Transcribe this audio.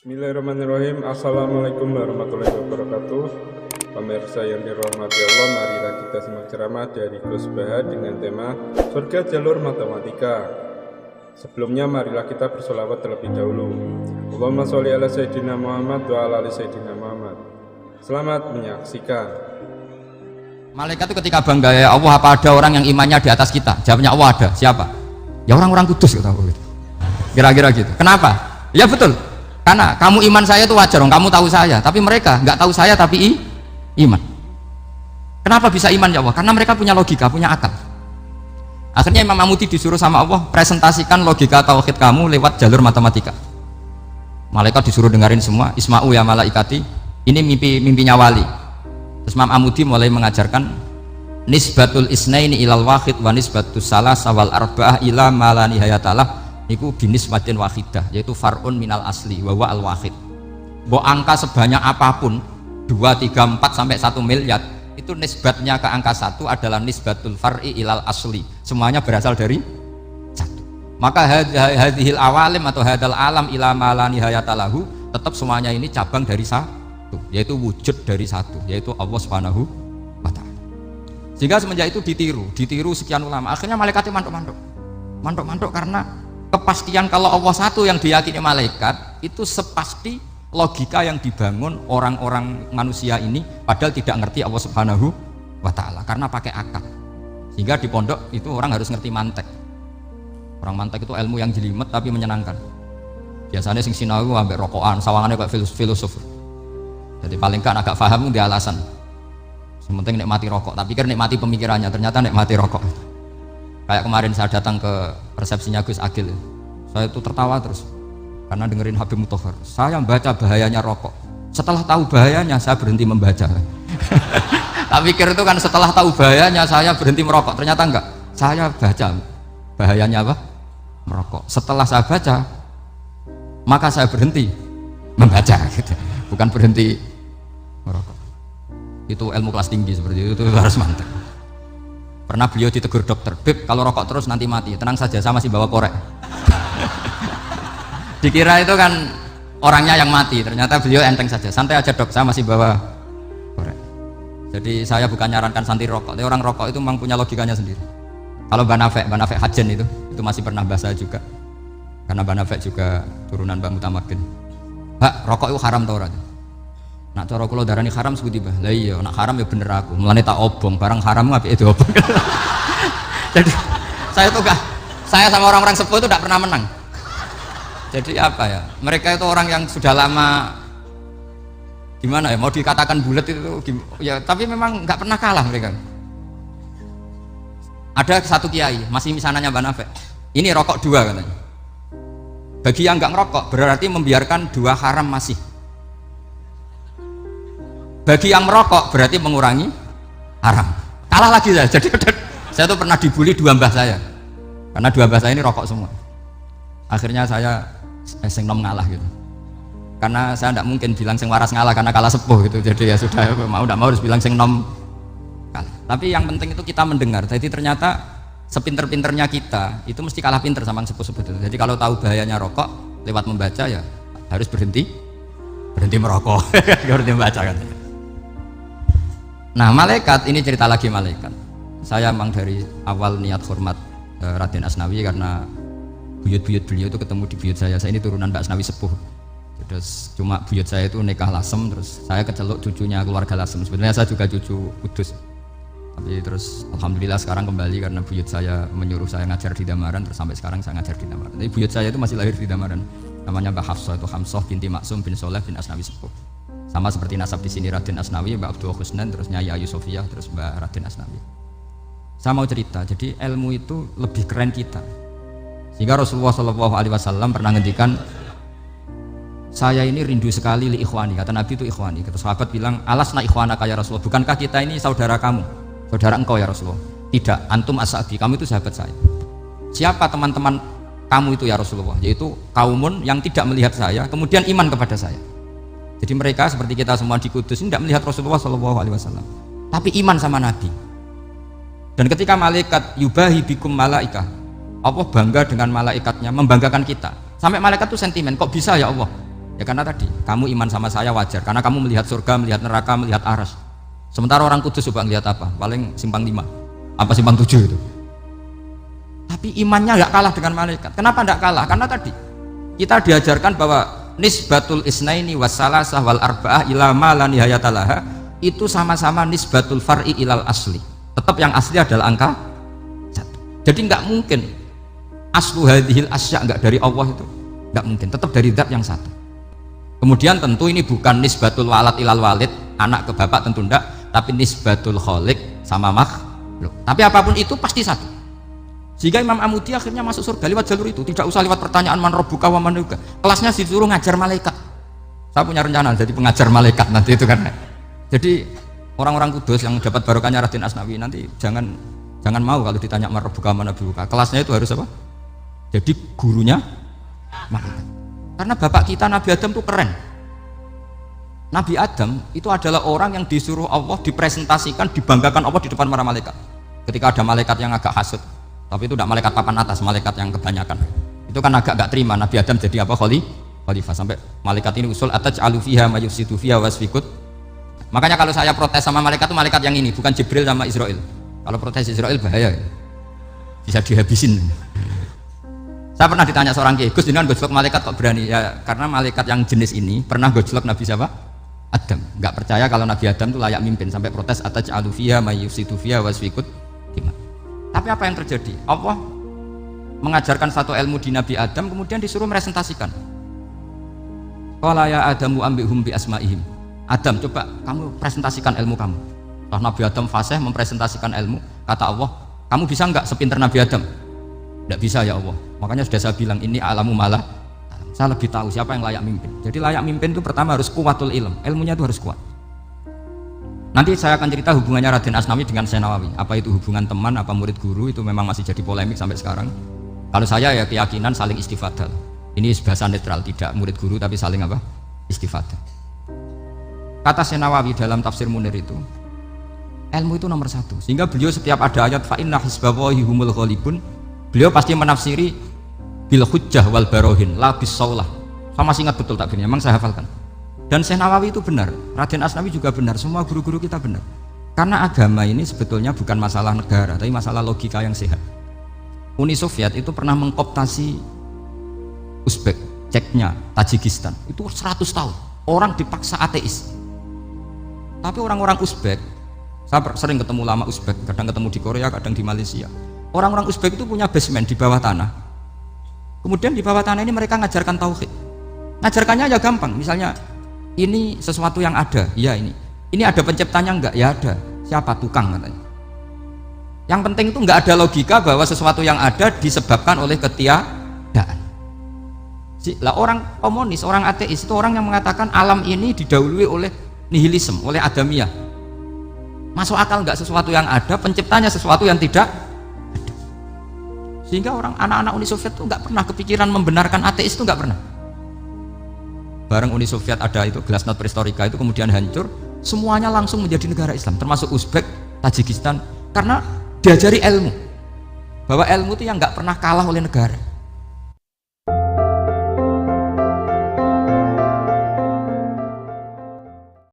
Bismillahirrahmanirrahim. Assalamualaikum warahmatullahi wabarakatuh. Pemirsa yang dirahmati Allah, marilah kita simak ceramah dari Gus Baha dengan tema Surga Jalur Matematika. Sebelumnya marilah kita bersolawat terlebih dahulu. Allahumma sholli ala Sayyidina Muhammad wa ala ali Sayyidina Muhammad. Selamat menyaksikan. Malaikat itu ketika bangga, ya Allah, apa ada orang yang imannya di atas kita? Jawabnya, Allah ada. Siapa? Ya orang-orang kudus, kira-kira gitu. Kenapa? Ya betul, karena kamu iman saya itu wajar, kamu tahu saya, tapi mereka nggak tahu saya tapi iman. Kenapa bisa iman ya Allah? Karena mereka punya logika, punya akal. Akhirnya Imam Amudi disuruh sama Allah, presentasikan logika tauhid kamu lewat jalur matematika. Malaikat disuruh dengerin semua. Isma'u ya malaikati, ini mimpinya wali. Terus Imam Amudi mulai mengajarkan nisbatul isnaini ilal wahid wa nisbatus salasa wal arba'ah ila ma la nihayatalah. Niku binisbatin wahidah, yaitu far'un minal asli wa al wahid. Mbok angka sebanyak apapun 2, 3, 4 sampai 1 miliar, itu nisbatnya ke angka 1 adalah nisbatul far'i ilal asli. Semuanya berasal dari 1. Maka hadhil awalim atau hadal alam ila ma la nihayatalahu, tetap semuanya ini cabang dari 1, yaitu wujud dari 1, yaitu Allah Subhanahu wa ta'ala. Sehingga semenjak itu ditiru sekian ulama. Akhirnya malaikatnya mantuk karena kepastian kalau Allah satu yang diyakini malaikat itu sepasti logika yang dibangun orang-orang manusia ini, padahal tidak ngerti Allah Subhanahu wa ta'ala karena pakai akal. Sehingga di pondok itu orang harus ngerti mantek. Orang mantek itu ilmu yang jelimet tapi menyenangkan. Biasanya sing sinau ambek rokokan, sawangannya kayak filosof. Jadi paling kan agak paham dia alasan. Sementing nikmati rokok, tapi kan nikmati pemikirannya, ternyata nikmati rokok. Kayak kemarin saya datang ke resepsinya Gus Agil, saya itu tertawa terus karena dengerin Habib Mutahar. Saya membaca bahayanya rokok, setelah tahu bahayanya saya berhenti membaca. Tak pikir itu kan setelah tahu bahayanya saya berhenti merokok, ternyata enggak. Saya baca bahayanya apa? Merokok. Setelah saya baca, maka saya berhenti membaca, gitu. Bukan berhenti merokok. Itu ilmu kelas tinggi seperti itu harus mantap. Pernah beliau ditegur dokter, Beb, kalau rokok terus nanti mati. Tenang saja, saya masih bawa korek. Dikira itu kan orangnya yang mati, ternyata beliau enteng saja. Santai aja dok, saya masih bawa korek. Jadi saya bukan nyarankan santai rokok, tapi orang rokok itu memang punya logikanya sendiri. Kalau Banafek Hajen itu masih pernah bahasa juga. Karena Banafek juga turunan Bang Mutamakin. Hak, rokok itu haram tau ora? Nak cara kula darani haram sebuti bah. Lah iya, nak haram ya bener aku. Mulane tak obong, barang haram apike diobong. Jadi saya sama orang-orang sepuh itu tidak pernah menang. Jadi apa ya? Mereka itu orang yang sudah lama gimana ya? Mau dikatakan bulat itu ya, tapi memang nggak pernah kalah mereka. Ada satu kiai, masih misananya Mbak Nafek. Ini rokok 2 katanya. Bagi yang nggak ngerokok berarti membiarkan 2 haram masih. Bagi yang merokok berarti mengurangi haram. Kalah lagi saya. Jadi saya tuh pernah dibully 2 mbah saya. Karena 2 mbah saya ini rokok semua. Akhirnya saya sing nom ngalah gitu. Karena saya tidak mungkin bilang sing waras ngalah karena kalah sepuh gitu. Jadi ya sudah, mau tidak mau harus bilang sing nom kalah. Tapi yang penting itu kita mendengar. Jadi ternyata sepinter-pinternya kita itu mesti kalah pinter sama yang sepuh-sepuh itu. Jadi kalau tahu bahayanya rokok lewat membaca ya harus berhenti merokok. Berhenti membaca katanya. Nah malaikat ini cerita lagi malaikat. Saya memang dari awal niat hormat Raden Asnawi karena buyut-buyut beliau itu ketemu di buyut saya. Saya ini turunan Mbak Asnawi sepuh. Terus cuma buyut saya itu nikah Lasem, terus saya keceluk cucunya keluarga Lasem. Sebenarnya saya juga cucu Kudus. Tapi terus alhamdulillah sekarang kembali karena buyut saya menyuruh saya ngajar di Damaran, terus sampai sekarang saya ngajar di Damaran. Tapi buyut saya itu masih lahir di Damaran. Namanya Mbak Hafsah, itu Hamsah binti Maksum bin Soleh bin Asnawi sepuh. Sama seperti nasab di sini Raden Asnawi, Mbak Abdul Husnan, terus Nyai Ayu Sofiyah, terus Mbak Raden Asnawi. Saya mau cerita, jadi ilmu itu lebih keren kita. Sehingga Rasulullah SAW pernah ngendikan, saya ini rindu sekali li ikhwani, kata Nabi itu ikhwani. Kata sahabat bilang, alasna ikhwanaka ya Rasulullah, bukankah kita ini saudara kamu, saudara engkau ya Rasulullah? Tidak, antum ashabi, kamu itu sahabat saya. Siapa teman-teman kamu itu ya Rasulullah? Yaitu kaumun yang tidak melihat saya, kemudian iman kepada saya. Jadi mereka seperti kita semua di Kudus ini tidak melihat Rasulullah SAW, tapi iman sama Nabi. Dan ketika malaikat yubahi bikum malaikah, Allah bangga dengan malaikatnya, membanggakan kita. Sampai malaikat itu sentimen, kok bisa ya Allah? Ya karena tadi kamu iman sama saya wajar, karena kamu melihat surga, melihat neraka, melihat aras. Sementara orang kudus coba melihat apa? Paling simpang 5, apa simpang 7 itu. Tapi imannya nggak kalah dengan malaikat. Kenapa nggak kalah? Karena tadi kita diajarkan bahwa nisbatul isnaini wassalasah wal arba'ah ila ma la nihayata laha itu sama-sama nisbatul far'i ilal asli. Tetap yang asli adalah angka 1. Jadi nggak mungkin aslu hadhil asya nggak dari Allah itu, nggak mungkin. Tetap dari zat yang satu. Kemudian tentu ini bukan nisbatul walad ilal walid, anak ke bapak tentu enggak, tapi nisbatul khaliq sama makhluk. Tapi apapun itu pasti satu. Sehingga Imam Amudi akhirnya masuk surga lewat jalur itu, tidak usah lewat pertanyaan man rabbuka wa man nabiyyuka. Kelasnya disuruh ngajar malaikat. Saya punya rencana jadi pengajar malaikat nanti itu kan. Jadi orang-orang kudus yang dapat barokahnya Raden Asnawi nanti jangan mau kalau ditanya man rabbuka wa man nabiyyuka. Kelasnya itu harus apa? Jadi gurunya malaikat. Karena bapak kita Nabi Adam itu keren. Nabi Adam itu adalah orang yang disuruh Allah dipresentasikan, dibanggakan Allah di depan para malaikat. Ketika ada malaikat yang agak hasut, tapi itu tidak malaikat papan atas, malaikat yang kebanyakan. Itu kan agak gak terima Nabi Adam jadi apa? Khalifah. Sampai malaikat ini usul ataj'alu fiha may yufsidu fiha wasfikut. Makanya kalau saya protes sama malaikat itu malaikat yang ini, bukan Jibril sama Israel. Kalau protes Israel bahaya, bisa dihabisin. Saya pernah ditanya seorang kiai, Gus, jangan gojlok malaikat kok berani? Ya karena malaikat yang jenis ini pernah gojlok Nabi siapa? Adam. Nggak percaya kalau Nabi Adam itu layak mimpin, sampai protes ataj'alu fiha may yufsidu fiha wasfikut. Tapi apa yang terjadi? Allah mengajarkan satu ilmu di Nabi Adam, kemudian disuruh meresentasikan. Qala ya Adamu ambihum bi asma'ihim. Adam, coba kamu presentasikan ilmu kamu. Setelah Nabi Adam fasih mempresentasikan ilmu, kata Allah, kamu bisa nggak sepinter Nabi Adam? Tidak bisa ya Allah. Makanya sudah saya bilang ini alamu malah. Saya lebih tahu siapa yang layak mimpin. Jadi layak mimpin itu pertama harus kuwatul ilm. Ilmunya itu harus kuat. Nanti saya akan cerita hubungannya Raden Asnawi dengan Syekh Nawawi. Apa itu hubungan teman, apa murid guru, itu memang masih jadi polemik sampai sekarang. Kalau saya ya keyakinan saling istifadah. Ini bahasa netral, tidak murid guru tapi saling apa? Istifadah. Kata Syekh Nawawi dalam tafsir Munir itu, ilmu itu nomor 1. Sehingga beliau setiap ada ayat fa inna hisballahi humul ghalibun, beliau pasti menafsiri bil hujjah wal barohin la bis saulah. Saya masih ingat betul takbirnya, memang saya hafalkan. Dan Syekh Nawawi itu benar, Raden Asnawi juga benar, semua guru-guru kita benar. Karena agama ini sebetulnya bukan masalah negara, tapi masalah logika yang sehat. Uni Soviet itu pernah mengkooptasi Uzbek, Ceknya, Tajikistan. Itu 100 tahun, orang dipaksa ateis. Tapi orang-orang Uzbek, saya sering ketemu lama Uzbek, kadang ketemu di Korea, kadang di Malaysia. Orang-orang Uzbek itu punya basement di bawah tanah. Kemudian di bawah tanah ini mereka ngajarkan tauhid. Ngajarkannya ya gampang, misalnya ini sesuatu yang ada, ya ini ada penciptanya enggak? Ya ada. Siapa? Tukang katanya. Yang penting itu enggak ada logika bahwa sesuatu yang ada disebabkan oleh ketiadaan. Lah orang komunis, orang ateis itu orang yang mengatakan alam ini didahului oleh nihilisme, oleh adamiyah. Masuk akal enggak sesuatu yang ada, penciptanya sesuatu yang tidak ada. Sehingga anak-anak Uni Soviet itu enggak pernah kepikiran membenarkan ateis, itu enggak pernah. Bareng Uni Soviet ada itu Glasnost Perestroika itu kemudian hancur, semuanya langsung menjadi negara Islam, termasuk Uzbek, Tajikistan, karena diajari ilmu bahwa ilmu itu yang nggak pernah kalah oleh negara.